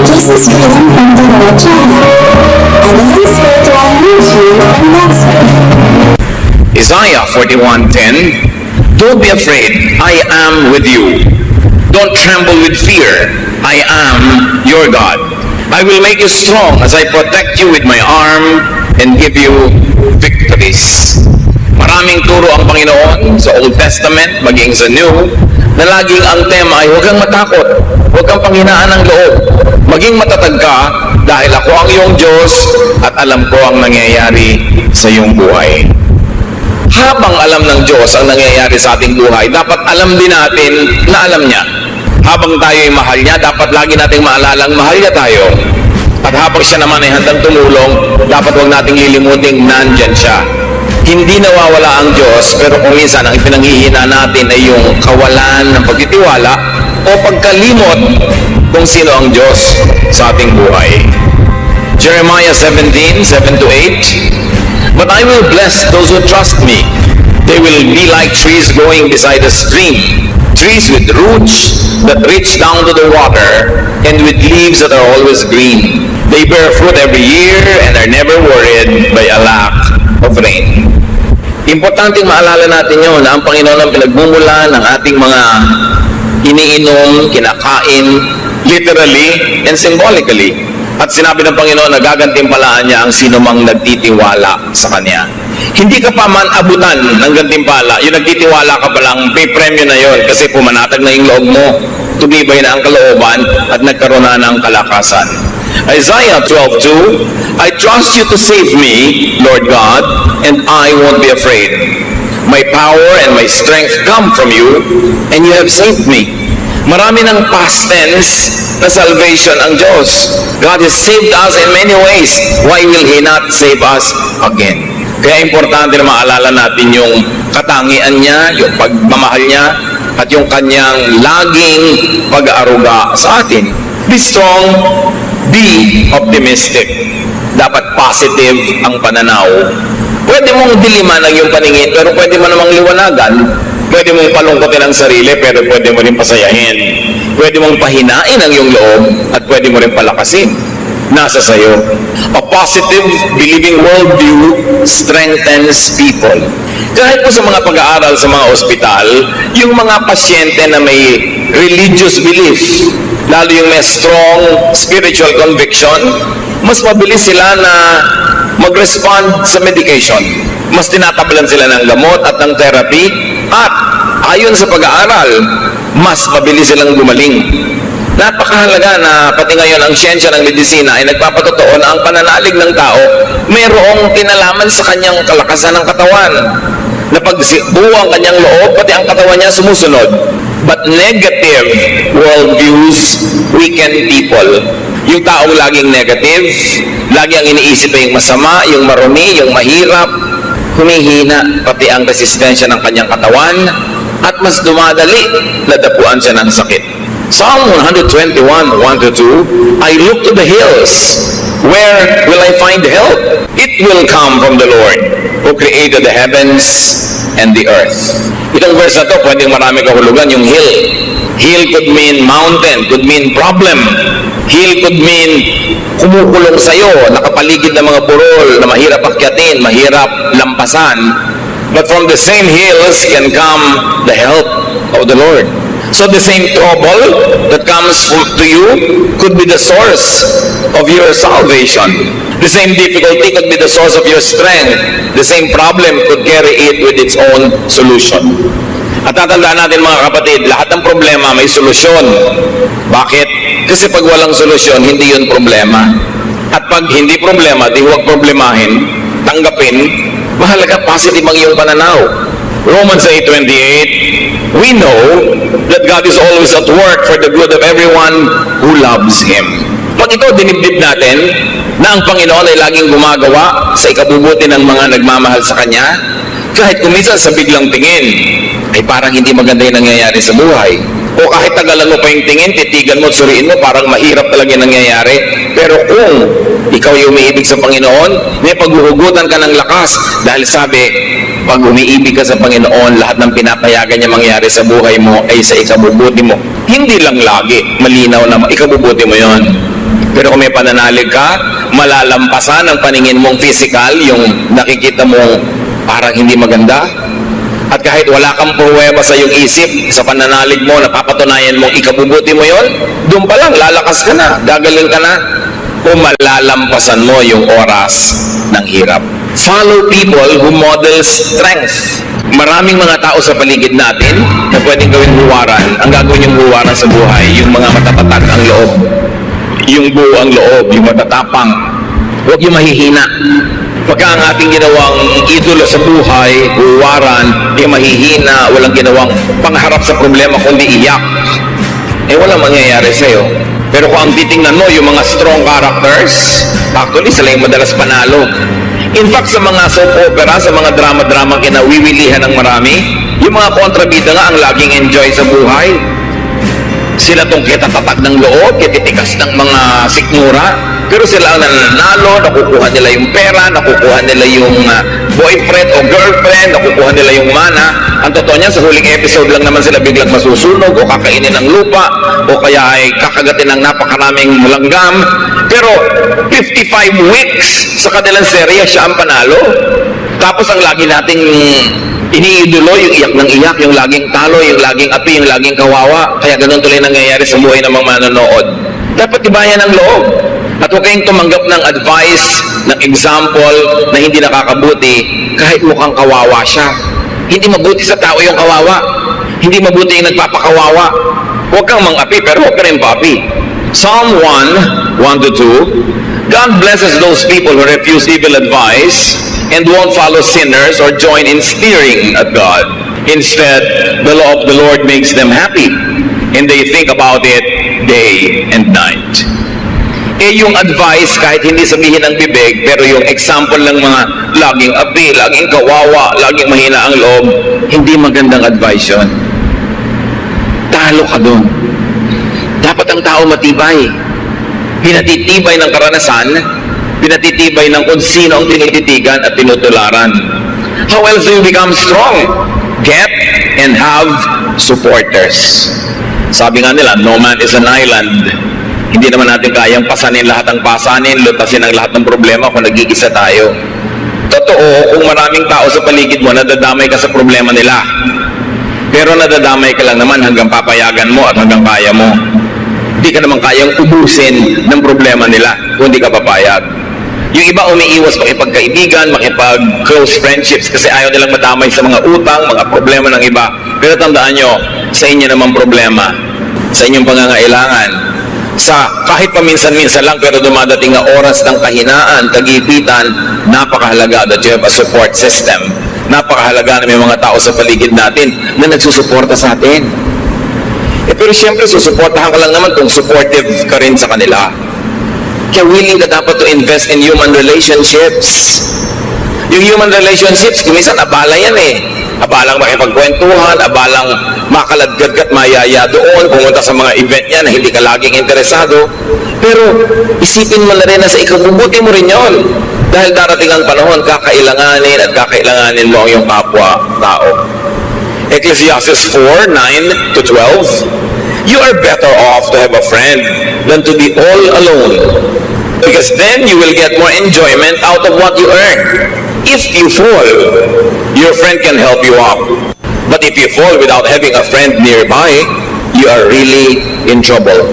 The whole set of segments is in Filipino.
This is written from the Lord channel, and it is written from God's word. Isaiah 41:10. Don't be afraid, I am with you. Don't tremble with fear, I am your God. I will make you strong as I protect you with my arm and give you victories. Maraming turo ang Panginoon sa Old Testament, maging sa New, na laging ang tema ay huwag kang matakot, huwag kang panghinaan ng loob, maging matatag ka dahil ako ang iyong Diyos at alam ko ang nangyayari sa iyong buhay. Habang alam ng Diyos ang nangyayari sa ating buhay, dapat alam din natin na alam niya. Habang tayo ay mahal niya, dapat lagi nating maalalang mahal niya tayo. At habang siya naman ay handang tumulong, dapat huwag nating lilimuting nandyan siya. Hindi nawawala ang Diyos, pero kung minsan ang pinanghihina natin ay yung kawalan ng pagtitiwala o pagkalimot kung sino ang Diyos sa ating buhay. Jeremiah 17:7-8. But I will bless those who trust me. They will be like trees growing beside a stream, trees with roots that reach down to the water, and with leaves that are always green. They bear fruit every year and are never worried by a lack of rain. Importanteng maalala natin yun na ang Panginoon ang pinagmumula ng ating mga iniinom, kinakain, literally and symbolically. At sinabi ng Panginoon na gagantimpalaan niya ang sino mang nagtitiwala sa Kanya. Hindi ka pa man abutan ng gantimpala, yung nagtitiwala ka pa lang, may premyo na yon kasi pumanatag na yung loob mo, tumibay na ang kalooban at nagkaroon na ng kalakasan. Isaiah 12:2, I trust you to save me, Lord God, and I won't be afraid. My power and my strength come from you, and you have saved me. Marami ng past tense na salvation ang Diyos. God has saved us in many ways. Why will He not save us again? Kaya importante na maalala natin yung katangian niya, yung pagmamahal niya, at yung kanyang laging pag-aaruga sa atin. Be strong, be optimistic. Dapat positive ang pananaw. Pwede mong diliman ang iyong paningin, pero pwede mo namang liwanagan. Pwede mong palungkotin ang sarili, pero pwede mo rin pasayahin. Pwede mong pahinain ang iyong loob, at pwede mo rin palakasin. Nasa sayo. A positive, believing worldview strengthens people. Kahit po sa mga pag-aaral sa mga ospital, yung mga pasyente na may religious belief, lalo yung may strong spiritual conviction, mas mabilis sila na mag-respond sa medication. Mas tinatablan sila ng gamot at ng therapy, at ayon sa pag-aaral, mas mabilis silang gumaling. Napakahalaga na pati ngayon ang siyensya ng medisina ay nagpapatotoo na ang pananalig ng tao mayroong kinalaman sa kanyang kalakasan ng katawan. Na pag buo ang kanyang loob, pati ang katawan niya sumusunod. But negative worldviews weaken people. Yung taong laging negative, lagi ang iniisip ay yung masama, yung marumi, yung mahirap, humihina pati ang resistensya ng kanyang katawan, at mas dumadali na dapuan siya ng sakit. Psalm 121:1-2, I look to the hills. Where will I find help? It will come from the Lord, who created the heavens and the earth. Itong verse na to, pwedeng marami kahulugan, yung hill. Hill could mean mountain, could mean problem. Hill could mean kumukulong sa'yo, nakapaligid ng mga burol na mahirap akyatin, mahirap lampasan. But from the same hills can come the help of the Lord. So the same trouble that comes to you could be the source of your salvation. The same difficulty could be the source of your strength. The same problem could carry it with its own solution. At tatandaan natin mga kapatid, lahat ng problema may solusyon. Bakit? Kasi pag walang solusyon, hindi yun problema. At pag hindi problema, di huwag problemahin, tanggapin, mahalaga positive ang iyong pananaw. Romans 8:28, we know that God is always at work for the good of everyone who loves Him. Pag ito dinibdib natin, na ang Panginoon ay laging gumagawa sa ikabubuti ng mga nagmamahal sa Kanya, kahit kuminsan sa biglang tingin, ay parang hindi maganda yung nangyayari sa buhay. O kahit tagalan mo pa yung tingin, titigan mo, suriin mo, parang mahirap talaga yung nangyayari. Pero kung ikaw ay umiibig sa Panginoon, may paghuhugutan ka ng lakas. Dahil sabi, pag umiibig ka sa Panginoon, lahat ng pinapayagan niya mangyari sa buhay mo ay sa ikabubuti mo. Hindi lang lagi malinaw na ikabubuti mo yon. Pero kung may pananalig ka, malalampasan ang paningin mong physical, yung nakikita mo parang hindi maganda. At kahit wala kang pruweba sa iyong isip, sa pananalig mo, napapatunayan mong ikabubuti mo yon, doon pa lang, lalakas ka na, gagaling ka na, o malalampasan mo yung oras ng hirap. Follow people who model strength. Maraming mga tao sa paligid natin na pwedeng gawing huwaran. Ang gagawin yung huwaran sa buhay, yung mga matatatag ang loob, yung buo ang loob, yung matatapang, huwag yung mahihina. Pagka ang ating ginawang idolo sa buhay, huwaran, yung mahihina, walang ginawang pangharap sa problema kundi iyak, walang mangyayari sa'yo. Pero kung ang titingnan mo, yung mga strong characters, actually sila yung madalas panalo. In fact, sa mga soap opera, sa mga drama-drama kinawiwilihan ng marami, yung mga kontrabida nga ang laging enjoy sa buhay. Sila tong kitatatag ng loob, kititikas ng mga sikmura, pero sila ang nananalo, nakukuha nila yung pera, nakukuha nila yung boyfriend o girlfriend, nakukuha nila yung mana. Ang totoo niya, sa huling episode lang naman sila biglang masusunog o kakainin ng lupa o kaya ay kakagatin ng napakaraming langgam. Pero 55 weeks sa kanilang serye, siya ang panalo. Tapos ang lagi nating iniidolo, yung iyak ng iyak, yung laging talo, yung laging api, yung laging kawawa. Kaya ganun tuloy nangyayari sa buhay ng mga manonood. Dapat tibayan ang loob. At huwag kayong tumanggap ng advice, ng example na hindi nakakabuti kahit mukhang kawawa siya. Hindi mabuti sa tao yung kawawa. Hindi mabuti yung nagpapakawawa. Huwag kang mang-api, pero huwag ka rin pa-api. Psalm 1:1-2, God blesses those people who refuse evil advice and won't follow sinners or join in sneering at God. Instead, the law of the Lord makes them happy, and they think about it day and night. Yung advice, kahit hindi sabihin ng bibig, pero yung example ng mga laging api, laging kawawa, laging mahina ang loob, hindi magandang advice yun. Talo ka dun. Dapat ang tao matibay. Pinatitibay ng karanasan, pinatitibay ng kung sino ang tinititigan at tinutularan. How else do you become strong? Get and have supporters. Sabi nga nila, no man is an island. Hindi naman natin kayang pasanin lahat ng pasanin, lutasin ang lahat ng problema kung nag-iisa tayo. Totoo, kung maraming tao sa paligid mo, nadadamay ka sa problema nila. Pero nadadamay ka lang naman hanggang papayagan mo at hanggang kaya mo. Hindi ka naman kayang ubusin ng problema nila kung hindi ka papayag. Yung iba umiiwas makipagkaibigan, makipag-close friendships kasi ayaw nilang madamay sa mga utang, mga problema ng iba. Pero tandaan nyo, sa inyo naman problema, sa inyong pangangailangan, sa kahit paminsan-minsan lang pero dumadating na oras ng kahinaan, kagipitan, napakahalaga that you have a support system. Napakahalaga na may mga tao sa paligid natin na nagsusuporta sa atin. Pero siyempre, susuportahan ka lang naman kung supportive ka rin sa kanila. Kaya willing ka dapat to invest in human relationships. Yung human relationships, kuminsan abala yan Abalang makipagkwentuhan, abalang makaladgad at mayaya doon, pumunta sa mga event niya na hindi ka laging interesado. Pero isipin mo na rin na sa ikabubuti mo rin yon. Dahil darating ang panahon, kakailanganin mo ang iyong kapwa-tao. Ecclesiastes 4:9-12, you are better off to have a friend than to be all alone, because then you will get more enjoyment out of what you earn. If you fall, your friend can help you up. But if you fall without having a friend nearby, you are really in trouble.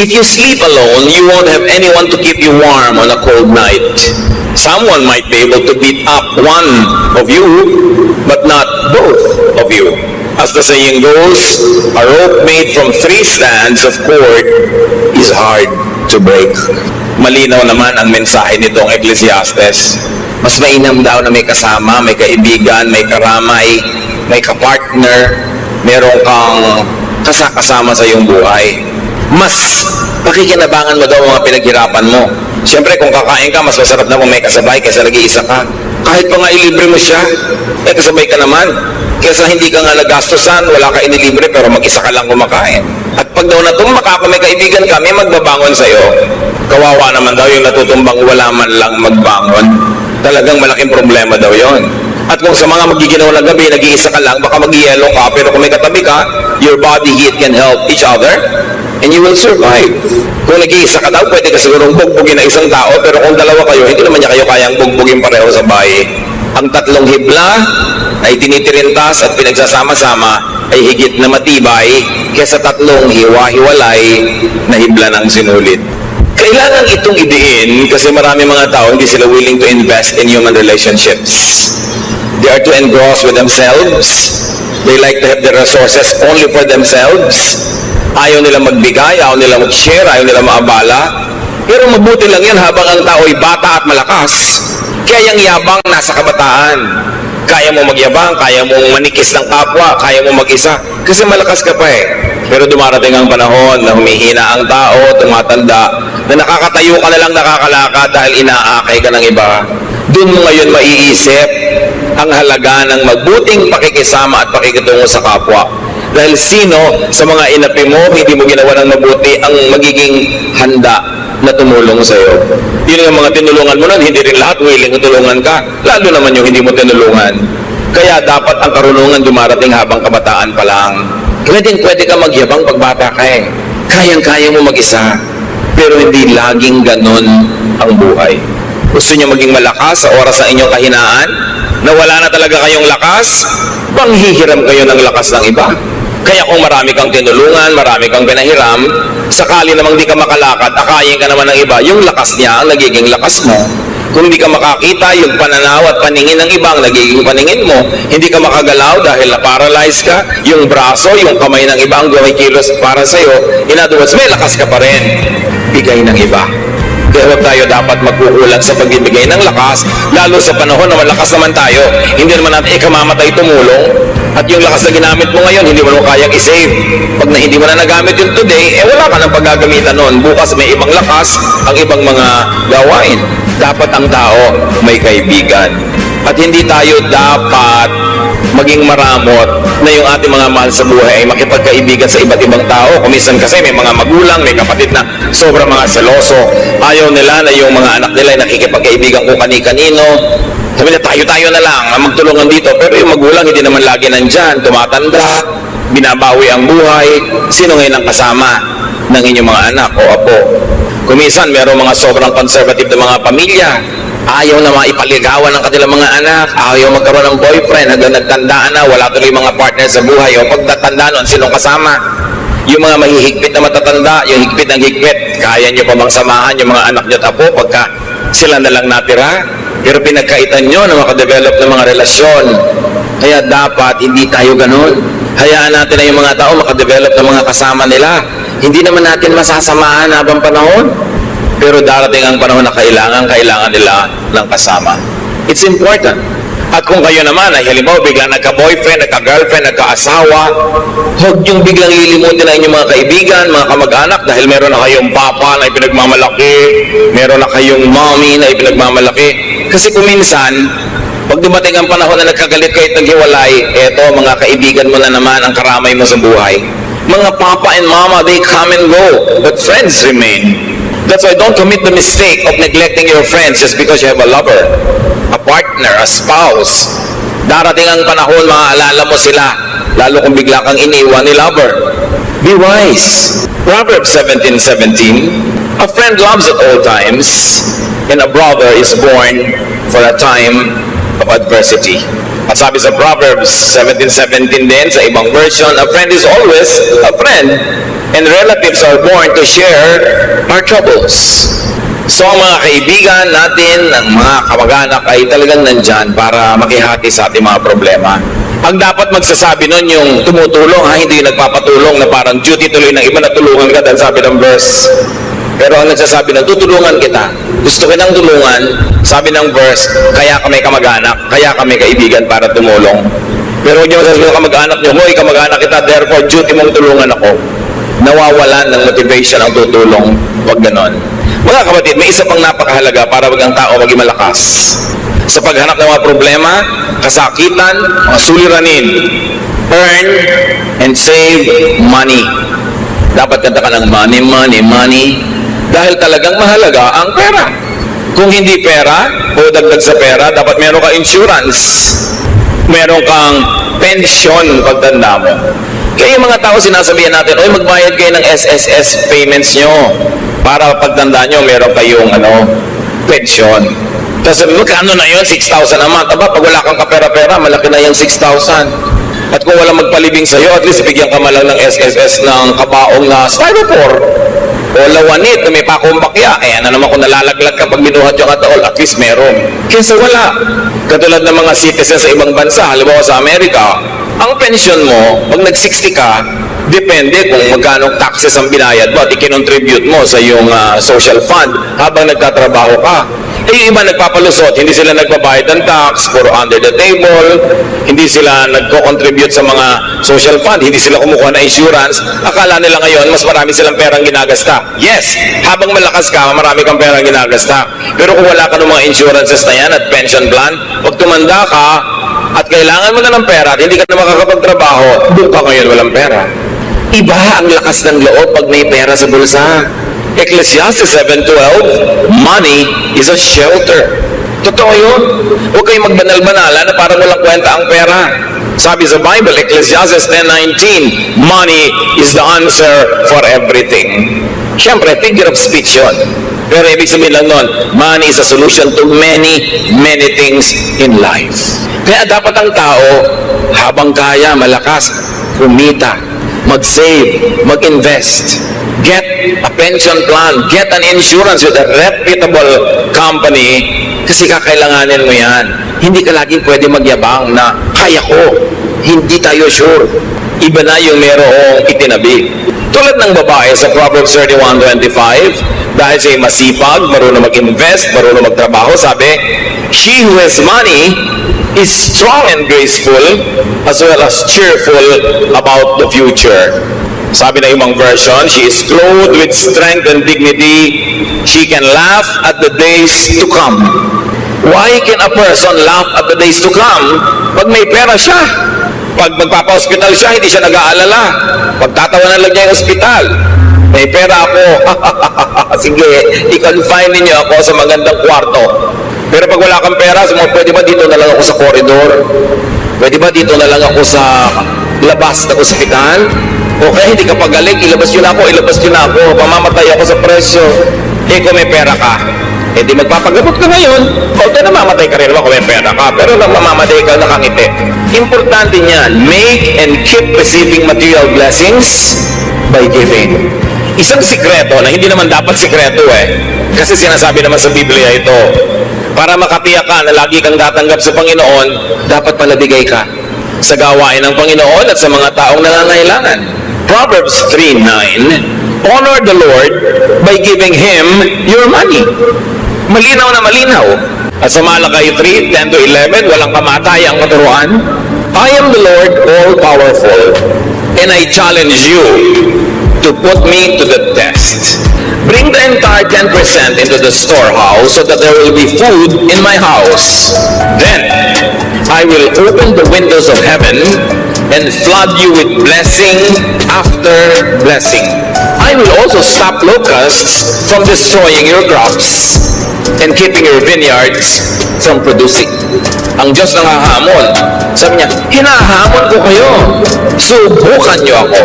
If you sleep alone, you won't have anyone to keep you warm on a cold night. Someone might be able to beat up one of you, but not both of you. As the saying goes, a rope made from 3 strands of cord is hard to break. Malinaw naman ang mensahe nitong Ecclesiastes. Mas mainam daw na may kasama, may kaibigan, may karamay, may kapartner, meron kang kasama sa iyong buhay. Mas pakikinabangan mo daw ang mga pinaghirapan mo. Siyempre, kung kakain ka, mas masarap na kung may kasabay kaysa nag-iisa ka. Kahit pa nga ilibre mo siya, kasabay ka naman. Kaysa hindi ka nga nagastosan, wala ka inilibre, pero mag-isa ka lang kumakain. At pag daw natumbak ka, may kaibigan ka, may magbabangon sa'yo. Kawawa naman daw yung natutumbang wala man lang magbangon. Talagang malaking problema daw yon. At kung sa mga magiginaw na gabi, nag-iisa ka lang, baka mag-yelo ka, pero kung may katabi ka, your body heat can help each other. and you will survive. Kung nag-iisa ka daw, pwede ka sigurong bugbugin ng isang tao, pero kung dalawa kayo, hindi naman niya kayo kayang bugbugin pareho sa bahay. Ang tatlong hibla na itinitirintas at pinagsasama-sama ay higit na matibay kaysa tatlong hiwa-hiwalay na hibla ng sinulit. Kailangan itong idiin kasi marami mga tao hindi sila willing to invest in human relationships. They are too engrossed with themselves. They like to have their resources only for themselves. Ayaw nila magbigay, ayaw nila mag-share, ayaw nila maabala. Pero mabuti lang yan habang ang tao ay bata at malakas. Kaya yung yabang nasa kabataan. Kaya mo magyabang, kaya mo manikis ng kapwa, kaya mo mag-isa. Kasi malakas ka pa eh. Pero dumarating ang panahon na humihina ang tao, tumatanda, na nakakatayo ka na lang nakakalakad dahil inaakay ka ng iba. Doon mo ngayon maiisip ang halaga ng magbuting pakikisama at pakikitungo sa kapwa. Dahil sino sa mga inapi mo, hindi mo ginawa ng mabuti ang magiging handa na tumulong sa iyo. Yun yung mga tinulungan mo nun, hindi rin lahat willing tulungan ka. Lalo naman yung hindi mo tinulungan. Kaya dapat ang karunungan dumarating habang kabataan pa lang. Pwede ka magyabang pagbata ka eh. Kayang-kaya mo mag-isa. Pero hindi laging ganon ang buhay. Gusto niyo maging malakas sa oras ng inyong kahinaan? Na wala na talaga kayong lakas? Panghihiram kayo ng lakas ng iba. Kaya kung marami kang tinulungan, marami kang pinahiram, sakali namang di ka makalakad, akayin ka naman ng iba, yung lakas niya ang nagiging lakas mo. Kung di ka makakita, yung pananaw at paningin ng iba ang nagiging paningin mo. Hindi ka makagalaw dahil na-paralyze ka, yung braso, yung kamay ng iba ang gumikilos para sa'yo. In other words, may lakas ka pa rin. Bigay ng iba. Kaya huwag tayo dapat magkukulang sa pagbibigay ng lakas, lalo sa panahon na malakas naman tayo. Hindi naman natin ikamamatay tumulong. At yung lakas na ginamit mo ngayon, hindi mo kayang i-save. Pag na hindi mo na nagamit yun today, wala ka nang paggagamitan nun. Bukas may ibang lakas, ang ibang mga gawain. Dapat ang tao may kaibigan. At hindi tayo dapat maging maramot na yung ating mga mahal sa buhay ay makipagkaibigan sa iba't ibang tao. Kumisan kasi may mga magulang, may kapatid na sobrang mga seloso. Ayaw nila na yung mga anak nila ay nakikipagkaibigan kung kani-kanino. Sabi na tayo na lang ang magtulungan dito. Pero yung magulang hindi naman lagi nandyan. Tumatanda, binabawi ang buhay. Sino ngayon ang kasama ng inyong mga anak o apo? Kumisan, mayroong mga sobrang conservative na mga pamilya. Ayaw na maipaligawan ng kanilang mga anak. Ayaw magkaroon ng boyfriend. Hanggang nagtandaan na, wala tuloy mga partner sa buhay. O pag natanda nun, sinong kasama? Yung mga mahihigpit na matatanda, yung higpit ng higpit, kaya nyo pa bang samahan yung mga anak nyo tapo pagka sila na lang natira? Pero pinagkaitan nyo na makadevelop ng mga relasyon. Kaya dapat hindi tayo ganun. Hayaan natin na yung mga tao makadevelop ng mga kasama nila. Hindi naman natin masasamahan habang panahon. Pero darating ang panahon na kailangan nila ng kasama. It's important. At kung kayo naman ay halimbawa biglang nagka-boyfriend, nagka-girlfriend, nagka-asawa, huwag yung biglang lilimutin na inyong mga kaibigan, mga kamag-anak dahil meron na kayong papa na ipinagmamalaki, meron na kayong mommy na ipinagmamalaki. Kasi kuminsan, pag dumating ang panahon na nagkagalit kayo at naghiwalay, eto mga kaibigan mo na naman ang karamay mo sa buhay. Mga papa and mama, they come and go, but friends remain. That's why don't commit the mistake of neglecting your friends just because you have a lover, a partner, a spouse. Darating ang panahon, maaalala mo sila, lalo kung bigla kang iniwan ni lover. Be wise. Proverbs 17:17, a friend loves at all times, and a brother is born for a time of adversity. At sabi sa Proverbs 17:17 din, sa ibang version, a friend is always a friend, and relatives are born to share our troubles. So ang mga kaibigan natin, ang mga kamag-anak ay talagang nandyan para makihati sa ating mga problema. Ang dapat magsasabi nun yung tumutulong, hindi yung nagpapatulong na parang duty tuloy ng iba na tulungan ka dahil sabi ng verse. Pero ang nagsasabi na tutulungan kita, gusto kitang tulungan, sabi ng verse, kaya kami kamag-anak, kaya kami kaibigan para tumulong. Pero huwag niyo masasabi ng kamag-anak niyo, hoy kamag-anak kita, therefore duty mong tulungan ako. Nawawalan ng motivation ang tutulong. Huwag ganon. Mga kapatid, may isa pang napakahalaga para wag ang tao maging malakas. Sa paghanap ng mga problema, kasakitan, mga suliranin, earn and save money. Dapat kanta ka ng money, dahil talagang mahalaga ang pera. Kung hindi pera, o dagdag sa pera, dapat meron kang insurance. Meron kang pension pagtanda mo. Kaya yung mga tao sinasabihan natin, oy, magbayad kayo ng SSS payments nyo para pagtanda nyo, meron kayong pension. Tapos sabi mo, kano na yun? 6,000 a month. Aba, pag wala kang kapera-pera, malaki na yung 6,000. At kung walang magpalibing sa'yo, at least bigyan ka malang ng SSS ng kabaong na styrofoam o lawanit na may pakumbakya. Eh, ano naman kung nalalaglag ka pag binuhat yung ataol, at least meron. Kesa wala. Katulad ng mga citizens sa ibang bansa, halimbawa sa Amerika, ang pension mo, pag nag-60 ka, depende kung magkano taxes ang binayad mo at ikinontribute mo sa iyong social fund habang nagtatrabaho ka. Eh, yung iba nagpapalusot, hindi sila nagbabayad ng tax, puro under the table, hindi sila nagko-contribute sa mga social fund, hindi sila kumukuha ng insurance. Akala nila ngayon, mas marami silang perang ginagasta. Yes, habang malakas ka, marami kang perang ginagasta. Pero kung wala ka ng mga insurances na yan at pension plan, pag tumanda ka at kailangan mo na ng pera at hindi ka na makakapagtrabaho, doon ka ngayon walang pera. Iba ang lakas ng loob pag may pera sa bulsa. Ecclesiastes 7:12, money is a shelter. Totoo yun. Huwag kayong magbanal-banala na parang walang kwenta ang pera. Sabi sa Bible, Ecclesiastes 10:19, money is the answer for everything. Siyempre, figure of speech yun. Pero ibig sabihin lang nun, money is a solution to many, many things in life. Kaya dapat ang tao, habang kaya, malakas, kumita, mag-save, mag-invest, get a pension plan, get an insurance with a reputable company kasi kakailanganin mo yan. Hindi ka laging pwede magyabang na kaya ko. Hindi tayo sure. Iba na yung merong itinabi. Tulad ng babae sa Proverbs 31:25, dahil siya masipag, marunong mag-invest, marunong magtrabaho, sabi, she who has money is strong and graceful as well as cheerful about the future. Sabi na ibang version, she is clothed with strength and dignity. She can laugh at the days to come. Why can a person laugh at the days to come? Pag may pera siya. Pag magpapa-hospital siya, hindi siya nag-aalala. Pagtatawanan lang niya yung hospital. May pera ako. Sige, i-confine ninyo ako sa magandang kwarto. Pero pag wala kang pera, pwede ba dito na lang ako sa koridor? Pwede ba dito na lang ako sa labas ng ospital? Okay, hindi ka pagaling, ilabas nyo na ako, pamamatay ako sa presyo. Eh, kung may pera ka, eh di magpapagamot ka ngayon, okay, namamatay ka rin naman kung may pera ka, pero nang mamamatay ka, nakangiti. Importante niyan, make and keep receiving material blessings by giving. Isang sikreto na hindi naman dapat sikreto kasi sinasabi naman sa Biblia ito, para makatiyak ka na lagi kang tatanggap sa Panginoon, dapat palabigay ka sa gawain ng Panginoon at sa mga taong nangangailangan. Proverbs 3:9, honor the Lord by giving Him your money. Malinaw na malinaw. At sa Malakay 3:10-11, walang kamatay ang katuruan. I am the Lord all-powerful, and I challenge you to put me to the test. Bring the entire 10% into the storehouse so that there will be food in my house. Then I will open the windows of heaven and flood you with blessing after blessing. I will also stop locusts from destroying your crops and keeping your vineyards from producing. Ang Diyos nanghahamon. Sabi niya, hinahamon ko kayo. Subukan niyo ako.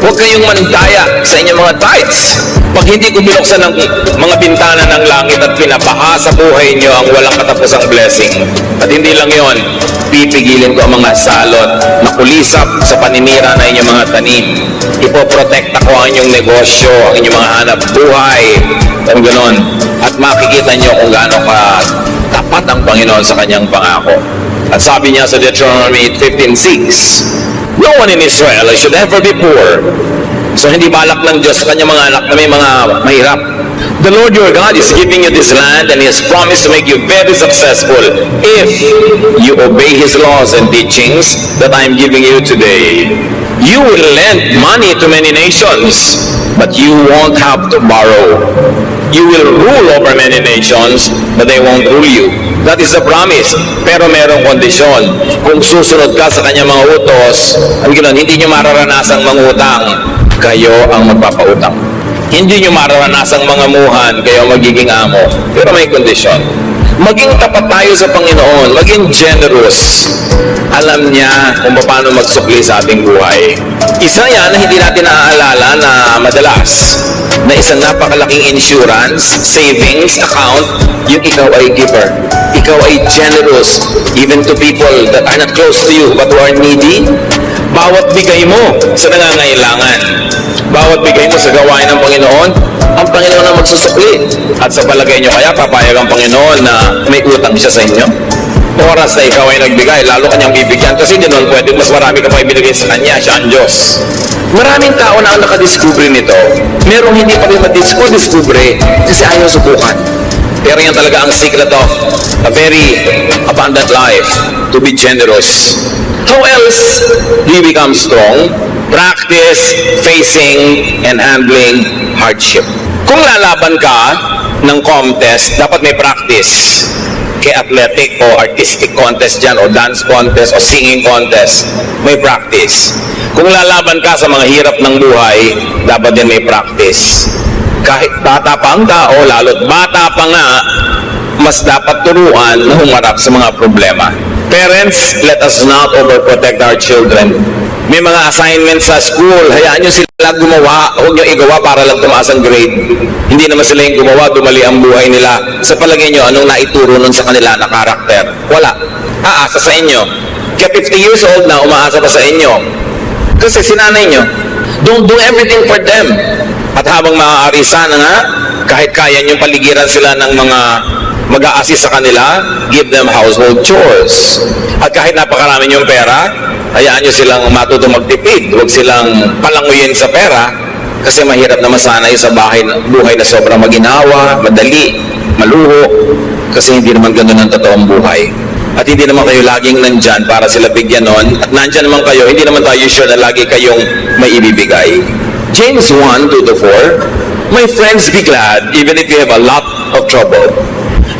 Huwag kayong mandaya sa inyong mga tithes. Pag hindi ko binuksan ng mga bintana ng langit at pinabaha sa buhay niyo ang walang katapusang blessing. At hindi lang yon, pipigilin ko ang mga salot na kulisap sa paninira na inyong mga tanim. Ipoprotekta ko ang inyong negosyo, ang inyong mga hanap buhay. At ganoon. At makikita niyo kung gaano ka tapat ang Panginoon sa kanyang pangako. At sabi niya sa Deuteronomy 15:6, no one in Israel should ever be poor. So hindi balak ng Diyos sa kanyang mga anak na may mga mahirap. The Lord your God is giving you this land and He has promised to make you very successful if you obey His laws and teachings that I am giving you today. You will lend money to many nations, but you won't have to borrow. You will rule over many nations, but they won't rule you. That is the promise. Pero merong kondisyon. Kung susunod ka sa kanyang mga utos, ang ganoon, hindi nyo mararanasang mangutang, kayo ang magpapautang. Hindi nyo mararanasang mangamuhan, kayo magiging amo. Pero may kondisyon. Maging tapat tayo sa Panginoon, maging generous. Alam niya kung paano magsukli sa ating buhay. Isa yan na hindi natin naaalala na madalas, na isang napakalaking insurance, savings account, yung ikaw ay giver. Ikaw ay generous, even to people that are not close to you but who are needy. Bawat bigay mo sa nangangailangan, bawat bigay mo sa gawain ng Panginoon, ang Panginoon ang magsusukli. At sa palagay nyo kaya, papayag ang Panginoon na may utang siya sa inyo? Oras na ikaw ay nagbigay, lalo kanyang bibigyan kasi hindi naman pwede, mas marami ka pa ibinigay sa kanya, siya ang Diyos. Maraming tao na ang nakadiscover nito, merong hindi pa rin madiscover kasi ayaw subukan. Pero yan talaga ang secret of a very abundant life, to be generous. How else do you become strong? Practice facing and handling hardship. Kung lalaban ka ng contest, dapat may practice. Kay athletic o artistic contest dyan, o dance contest, o singing contest, may practice. Kung lalaban ka sa mga hirap ng buhay, dapat din may practice. Kahit bata pa ang tao, lalo't bata pa nga, mas dapat turuan na humarap sa mga problema. Parents, let us not overprotect our children. May mga assignments sa school, hayaan nyo sila gumawa, huwag nyo igawa para lang tumaas ang grade. Hindi naman sila yung gumawa, dumali ang buhay nila. Sa palagay nyo, anong naituro nun sa kanila na karakter? Wala. Aasa sa inyo. Kaya 50 years old na, umaasa pa sa inyo. Kasi sinanay nyo, don't do everything for them. At habang maaari sana nga, kahit kaya nyo paligiran sila ng mga mag-a-assist sa kanila, give them household chores. At kahit napakarami yung pera, hayaan nyo silang matutong magtipid. Huwag silang palanguyin sa pera kasi mahirap na masanay sa buhay na sobrang maginawa, madali, maluho, kasi hindi naman ganun ang totoong buhay. At hindi naman kayo laging nandyan para sila bigyan nun. At nandyan naman kayo, hindi naman tayo sure na lagi kayong may ibibigay. James 1:2-4, my friends, be glad even if you have a lot of trouble.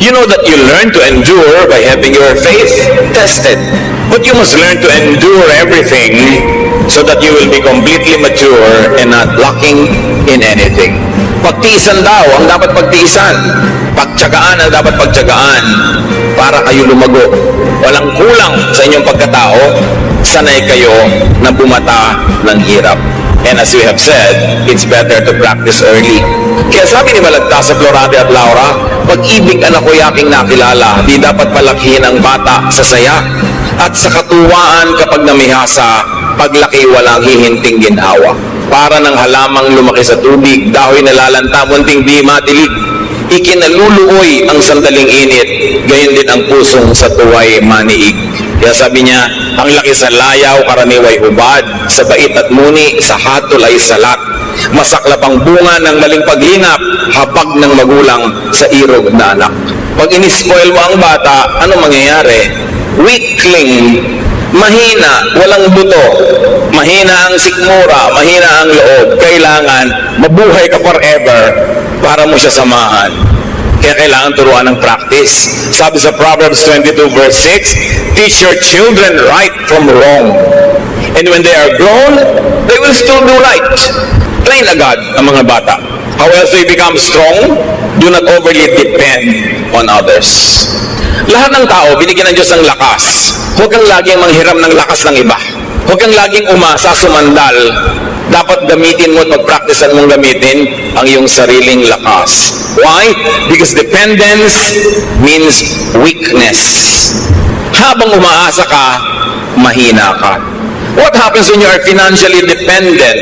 You know that you learn to endure by having your faith tested. But you must learn to endure everything so that you will be completely mature and not lacking in anything. Pagtiisan daw ang dapat pagtiisan. Pagtiyagaan ang dapat pagtiyagaan para kayo lumago. Walang kulang sa inyong pagkatao, sanay kayo na bumata ng hirap. And as we have said, it's better to practice early. Kaya sabi ni Malagtas sa Florade at Laura, pag-ibig anak ko yaking nakilala, di dapat palakihin ang bata sa saya. At sa katuwaan kapag namihasa, paglaki walang hihinting ginhawa. Para ng halamang lumaki sa tubig, dahoy nalalanta, munting di matilig. Ikinaluluoy ang sandaling init, gayon din ang pusong sa tuway maniig. Kaya sabi niya, ang laki sa layaw, karaniway hubad, sa bait at muni, sa hatol ay salat. Masaklap ang bunga ng maling paglingap, habag ng magulang sa irog na anak. Pag inispoil mo ang bata, ano mangyayari? Weakling, mahina, walang buto, mahina ang sikmura, mahina ang loob. Kailangan mabuhay ka forever para mo siya samahan. Kaya kailangan turuan ng practice. Sabi sa Proverbs 22:6, teach your children right from wrong. And when they are grown, they will still do right. Plain agad ang mga bata. How else do you become strong? Do not overly depend on others. Lahat ng tao, binigyan ng Diyos ng lakas. Huwag kang laging manghiram ng lakas ng iba. Huwag kang laging umasa, sumandal. Dapat gamitin mo at mag-practicean mong gamitin ang iyong sariling lakas. Why? Because dependence means weakness. Habang umaasa ka, mahina ka. What happens when you are financially dependent,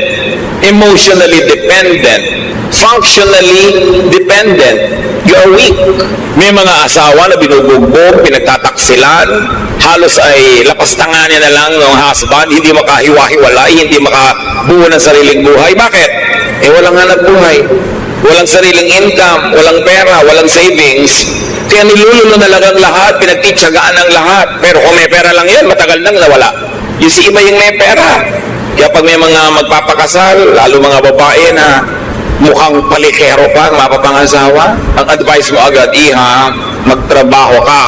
emotionally dependent, functionally dependent? You are weak. May mga asawa na binubugbog, pinagtataksilan, halos ay lapastanganin na lang ng husband, hindi makahiwa-hiwalay, hindi makabuo ng sariling buhay. Bakit? Walang hanap buhay. Walang sariling income, walang pera, walang savings. Kaya nilululo na lang ang lahat, pinagtitsagaan ang lahat. Pero kung may pera lang yan, matagal nang nawala. You see, iba yung may pera. Kaya pag may mga magpapakasal, lalo mga babae na mukhang palikero pa, mapapangasawa, ang advice mo agad, iha, magtrabaho ka.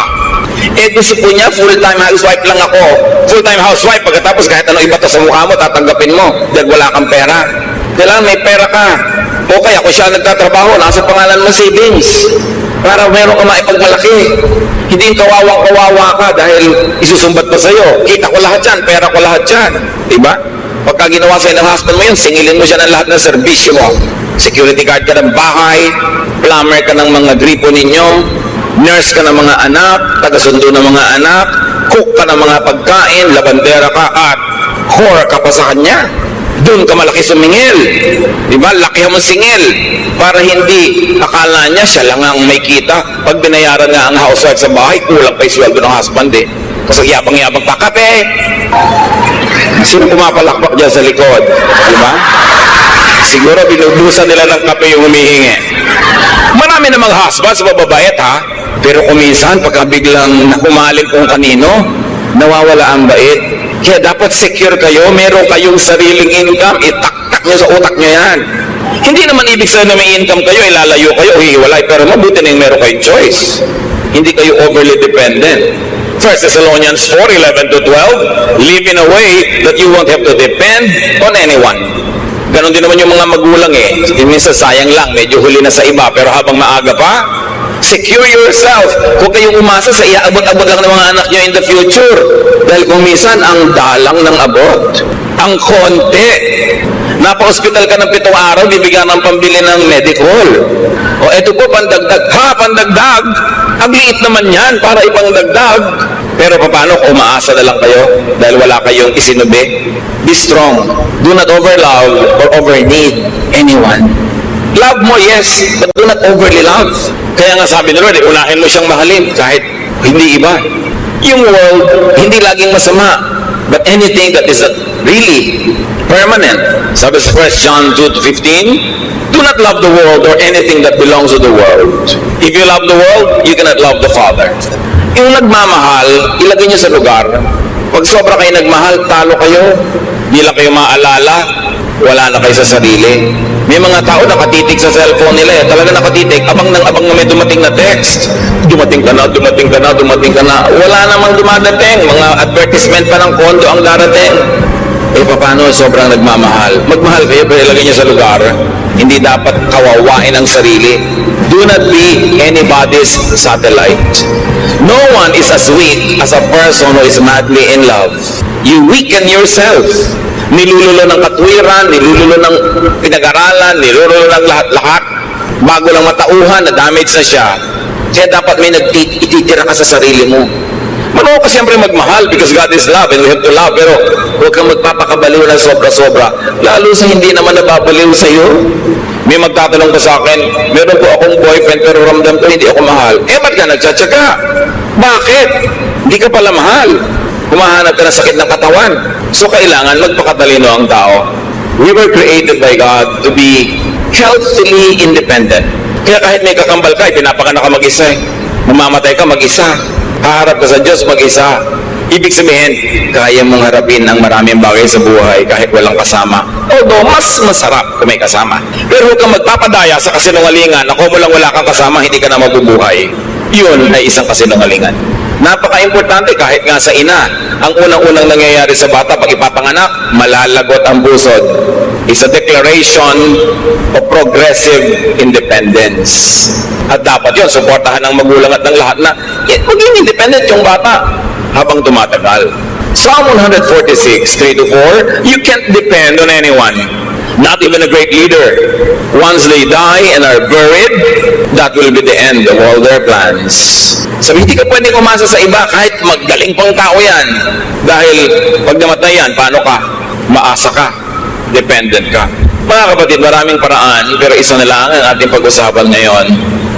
Gusto po niya, full-time housewife lang ako. Full-time housewife, pagkatapos kahit ano iba sa mukha mo, tatanggapin mo, dahil wala kang pera. Kailangan may pera ka. Okay, ako siya nagtatrabaho, nasa pangalan mo savings. para meron ka maipagmalaki. Hindi yung kawawang-kawawa ka dahil isusumbat pa sa'yo. Kita ko lahat yan, pera ko lahat yan. Diba? Pagka ginawa sa'yo ng husband mo yun, singilin mo siya ng lahat ng serbisyo mo. Security guard ka ng bahay, plumber ka ng mga gripo ninyo, nurse ka ng mga anak, taga-sundo ng mga anak, cook ka ng mga pagkain, labandera ka, at whore ka pa sa kanya. Doon ka malaki sumingil. Diba? Lakihan mo singil. Para hindi akala niya siya lang ang may kita. Pag binayaran nga ang housewife sa bahay, kulang pa yung sweldo ng husband eh. Kasi yabang-yabang pa, kape! Sino pumapalakpak dyan sa likod? Diba? Siguro binubusan nila ng kape yung humihingi. Marami namang husbands, mababait ha. Pero kuminsan, pagka biglang nakumaling kung kanino, nawawala ang bait. Kaya dapat secure kayo, meron kayong sariling income, itaktak nyo sa utak nyo yan. Hindi naman ibig sabihin na may income kayo, ilalayo kayo, hihiwalay, pero mabuti na yung meron kayong choice. Hindi kayo overly dependent. 1 Thessalonians 4:11-12, live in a way that you won't have to depend on anyone. Ganon din naman yung mga magulang eh. Minsan sayang lang, medyo huli na sa iba, pero habang maaga pa, secure yourself. Huwag kayong umasa sa iaabot-abot lang ng mga anak nyo in the future. Dahil kung minsan, ang dalang ng abot, ang konti. Napa-hospital ka ng 7 araw, bibigyan ng pambili ng medical. O eto po, pandagdag. Ha, pandagdag? Ang liit naman yan para ipangdagdag. Pero paano kung umaasa na lang kayo dahil wala kayong isinubi? Be strong. Do not overlove or overneed anyone. Love mo, yes, but do not overly love. Kaya nga sabi ni Lord, unahin mo siyang mahalin kahit hindi iba. Yung world, hindi laging masama, but anything that is really permanent. Sabi sa 1 John 2:15, do not love the world or anything that belongs to the world. If you love the world, you cannot love the Father. Yung nagmamahal, ilagay niyo sa lugar. Pag sobra kayo nagmahal, talo kayo. Di lang kayo maalala, wala na kayo sa sarili. May mga tao nakatitig sa cellphone nila eh. Talaga nakatitig, abang na may dumating na text. Dumating ka na, dumating ka na, dumating ka na. Wala namang dumadating. Mga advertisement pa ng kondo ang darating. Eh paano sobrang nagmamahal? Magmahal kayo pero ilagay niyo sa lugar. Hindi dapat kawawain ang sarili. Do not be anybody's satellite. No one is as weak as a person who is madly in love. You weaken yourself. Nilululo ng katwiran, nilululo ng pinag-aralan, nilululo ng lahat-lahat. Bago lang matauhan, na-damage na siya. Kaya dapat may ititira ka sa sarili mo. Marunong ka siyempre magmahal because God is love and we have to love. Pero huwag kang magpapakabaliw ng sobra-sobra. Lalo sa hindi naman nababaliw sa iyo. May magtatanong pa sa akin, meron po akong boyfriend pero ramdam ko hindi ako mahal. Eh, ba't ka nagtsatsaga? Bakit? Hindi ka pala mahal. Humahanap ka ng sakit ng katawan. So, kailangan magpakatalino ang tao. We were created by God to be healthily independent. Kaya kahit may kakambal ka, pinapakanak ka mag-isa. Mamamatay ka mag-isa. Haharap ka sa Diyos mag-isa. Ibig sabihin, kaya mong harapin ang maraming bagay sa buhay kahit walang kasama. Although, mas masarap kung may kasama. Pero huwag kang magpapadaya sa kasinungalingan na kung wala kang kasama, hindi ka na mabubuhay. Yun ay isang kasinungalingan. Napaka-importante kahit nga sa ina. Ang unang-unang nangyayari sa bata pag ipapanganak, malalagot ang busod. It's a declaration of progressive independence. At dapat yun, suportahan ng magulang at ng lahat na maging independent yung bata habang tumatagal. Psalm 146, 3-4, you can't depend on anyone. Not even a great leader. Once they die and are buried, that will be the end of all their plans. Sabi, hindi ka pwedeng umasa sa iba kahit magaling pang tao yan. Dahil pag namatay yan, paano ka? Maasa ka. Dependent ka. Mga kapatid, maraming paraan, pero isa na lang ang ating pag-usapan ngayon.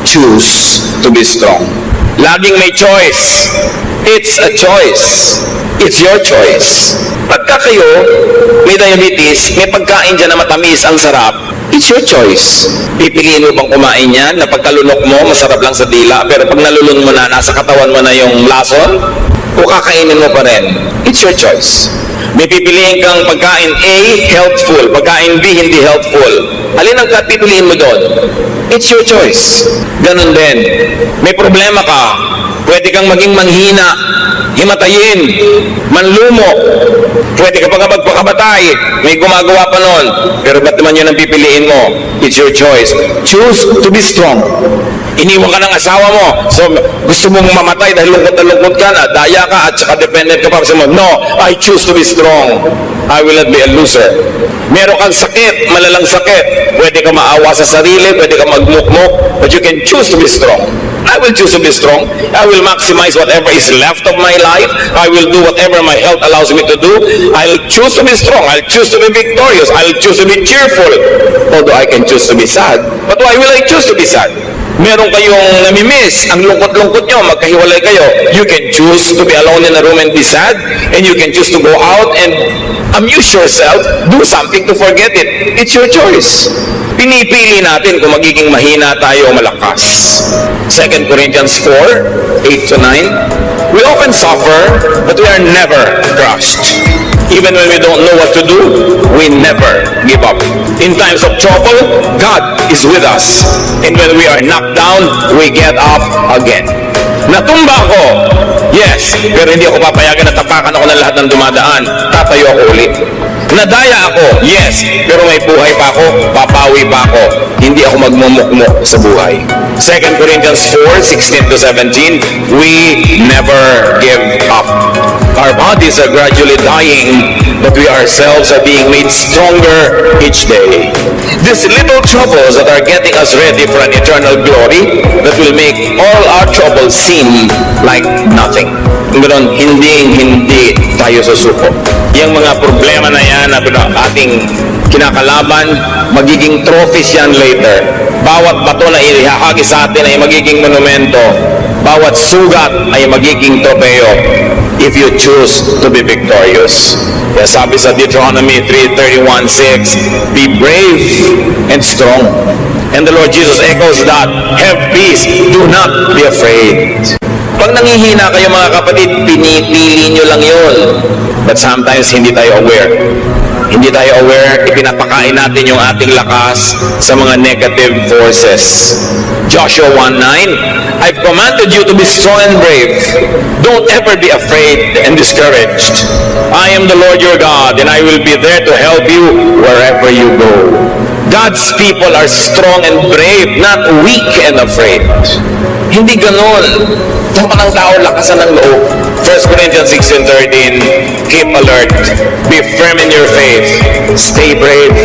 Choose to be strong. Laging may choice. It's a choice. It's your choice. Pagka kayo may diabetes, may pagkain dyan na matamis, ang sarap, it's your choice. Pipiliin mo bang kumain yan na pagkalunok mo, masarap lang sa dila, pero pag nalulun mo na, nasa katawan mo na yung lason, o kakainin mo pa rin? It's your choice. May pipiliin kang pagkain A, healthful. Pagkain B, hindi healthful. Alin ang pipiliin mo doon? It's your choice. Ganun din. May problema ka. Pwede kang maging manghina himatayin, manlumo. Pwede ka pa nga magpakamatay, may gumagawa pa nun. Pero ba't naman yun ang pipiliin mo? It's your choice. Choose to be strong. Iniwan ka ng asawa mo, so gusto mong mamatay dahil lungkot na lungkot ka na, daya ka at saka dependent ka pa sa mo. No, I choose to be strong. I will not be a loser. Meron kang sakit, malalang sakit. Pwede ka maawa sa sarili, pwede ka magmukmok, but you can choose to be strong. I will choose to be strong. I will maximize whatever is left of my life. I will do whatever my health allows me to do. I'll choose to be strong. I'll choose to be victorious. I'll choose to be cheerful. Although I can choose to be sad. But why will I choose to be sad? Meron kayong namimiss, ang lungkot-lungkot nyo, magkahiwalay kayo. You can choose to be alone in a room and be sad, and you can choose to go out and amuse yourself, do something to forget it. It's your choice. Pinipili natin kung magiging mahina tayo o malakas. 2 Corinthians 4, 8 to 9. We often suffer, but we are never crushed. Even when we don't know what to do, we never give up. In times of trouble, God is with us. And when we are knocked down, we get up again. Natumba ako, yes, pero hindi ako papayagan na tapakan ako ng lahat ng dumadaan. Tatayo ako ulit. Nadaya ako, yes, pero may buhay pa ako, papawi pa ako. Hindi ako magmumukmok sa buhay. 2 Corinthians 4, 16 to 17, we never give up. Our bodies are gradually dying, but we ourselves are being made stronger each day. These little troubles that are getting us ready for an eternal glory that will make all our troubles seem like nothing. Ngayon, hindi tayo susuko. Yung mga problema na yan na ating kinakalaban, magiging trophies yan later. Bawat bato na ihahagi sa atin ay magiging monumento. Bawat sugat ay magiging tropeo if you choose to be victorious. Kaya sabi sa Deuteronomy 3:31-6, be brave and strong. And the Lord Jesus echoes that, have peace, do not be afraid. Pag nangihina kayo mga kapatid, pinipili nyo lang yun. But sometimes hindi tayo aware. Hindi tayo aware, ipinapakain natin yung ating lakas sa mga negative forces. Joshua 1:9, I've commanded you to be strong and brave. Don't ever be afraid and discouraged. I am the Lord your God, and I will be there to help you wherever you go. God's people are strong and brave, not weak and afraid. Hindi ganon. Saan pa ng tao lakasan ng loob? 1 Corinthians 16:13, keep alert, be firm in your faith, stay brave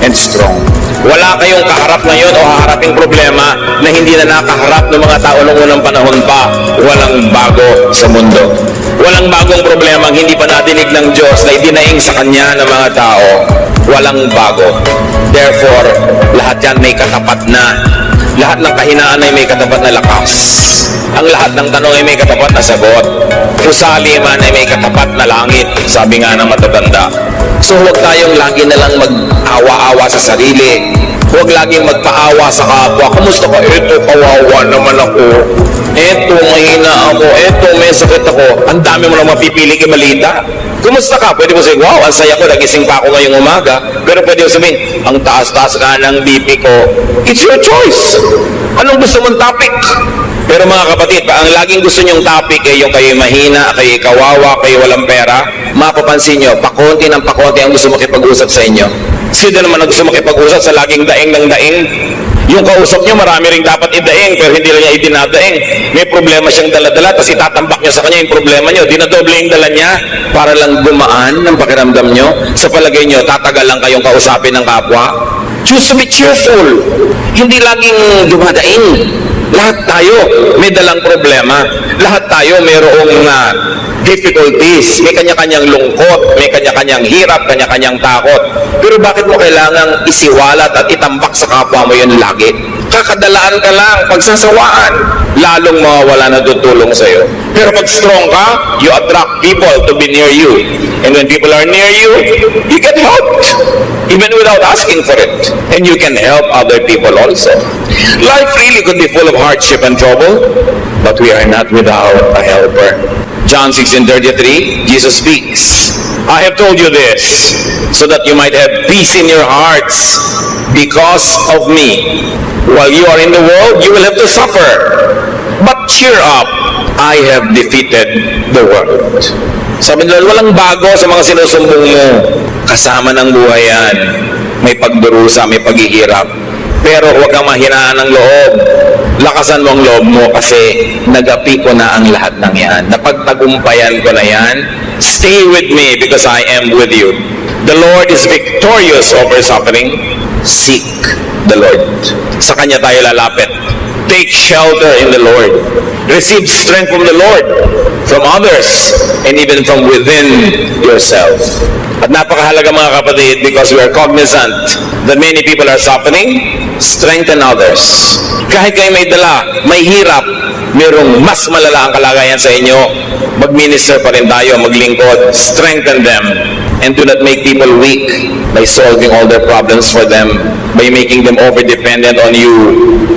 and strong. Wala kayong kaharap ngayon o haharaping problema na hindi na nakaharap ng mga tao noong unang panahon pa. Walang bago sa mundo. Walang bagong problema ang hindi pa nadinig ng Diyos na idinaing sa Kanya ng mga tao. Walang bago. Therefore, lahat yan may katapat na. Lahat ng kahinaan ay may katapat na lakas. Ang lahat ng tanong ay may katapat na sagot. Pusali man ay may katapat na langit, sabi nga ng matatanda. So huwag tayong lagi na lang mag-awa-awa sa sarili. Huwag laging magpaawa sa kapwa. Kumusta ka? Eto, kawawa naman ako. Eto, mahina ako. Eto, may sakit ako. Ang dami mo lang mapipiling ibalita. Kumusta ka? Pwede mo sabihin, wow, ang saya ko, nagising pa ako ngayong umaga. Pero pwede mo sabihin, ang taas-taas ka ng BP ko. It's your choice. Anong gusto mong topic? Pero mga kapatid, ang laging gusto nyong topic ay yung kayo mahina, kayo kawawa, kayo walang pera, mapapansin nyo, pakonti ng pakonti ang gusto makipag-usap sa inyo. Sino naman ang gusto makipag-usap sa laging daing ng daing? Yung kausap nyo, marami rin dapat idaing, pero hindi lang niya itinadaing. May problema siyang dala-dala, tapos itatambak niya sa kanya yung problema nyo. Dinadoble yung dala niya para lang gumaan ng pakiramdam nyo. Sa palagay nyo, tatagal lang kayong kausapin ng kapwa. Choose to be cheerful. Hindi laging dumadaing. Lahat tayo may dalang problema. Lahat tayo mayroong difficulties. May kanya-kanyang lungkot, may kanya-kanyang hirap, kanya-kanyang takot. Pero bakit mo kailangang isiwalat at itambak sa kapwa mo yun lagi? Kakadalaan ka lang, pagsasawaan, lalong mawawala na tutulong sa'yo. Pero pag strong ka, you attract people to be near you. And when people are near you, you get helped. Even without asking for it. And you can help other people also. Life really could be full of hardship and trouble, but we are not without a helper. John 16:33, Jesus speaks, I have told you this, so that you might have peace in your hearts because of me. While you are in the world, you will have to suffer. But cheer up, I have defeated the world. Sabi nila, walang bago sa mga sinusumbong mo. Kasama ng buhay yan. May pagdurusa, may paghihirap. Pero huwag kang mahinaan ng loob. Lakasan mo ang loob mo kasi nagapi ko na ang lahat ng yan. Napagtagumpayan ko na yan. Stay with me because I am with you. The Lord is victorious over suffering. Seek the Lord. Sa Kanya tayo lalapit. Take shelter in the Lord. Receive strength from the Lord, from others, and even from within yourself. At napakahalaga mga kapatid, because we are cognizant that many people are suffering, strengthen others. Kahit kayo may dala, may hirap, mayroong mas malala ang kalagayan sa inyo, mag-minister pa rin tayo, maglingkod, strengthen them, and do not make people weak by solving all their problems for them, by making them over-dependent on you,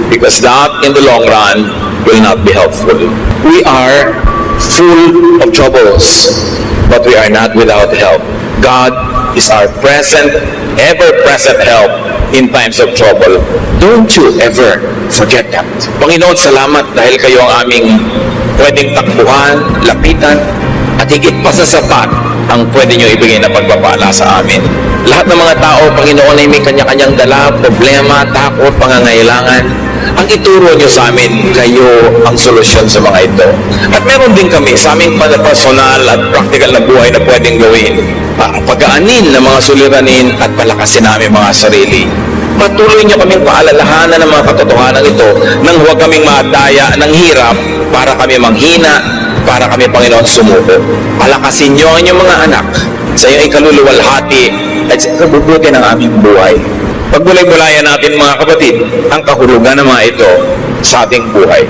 because that, in the long run, will not be helpful. We are full of troubles, but we are not without help. God is our present, ever-present help in times of trouble. Don't you ever forget that. Panginoon, salamat dahil kayo ang aming pwedeng takbuhan, lapitan, at higit pa sa sapat ang pwede nyo ibigay na pagpapala sa amin. Lahat ng mga tao, Panginoon, ay may kanya-kanyang dala, problema, takot, pangangailangan. Ang ituro nyo sa amin, kayo ang solusyon sa mga ito. At meron din kami sa aming personal at practical na buhay na pwedeng gawin. Pagaanin ng mga suliranin at palakasin namin mga sarili. Patuloy nyo kaming paalalahanan ng mga katotohanan ito nang huwag kaming madaya ng hirap para kami manghina, para kami, Panginoon, sumuko. Palakasin nyo ang inyong mga anak sa iyong ikaluluwalhati at sa ikabubuti ng aming buhay. Pagbulay-bulayan natin mga kapatid ang kahulugan ng mga ito sa ating buhay.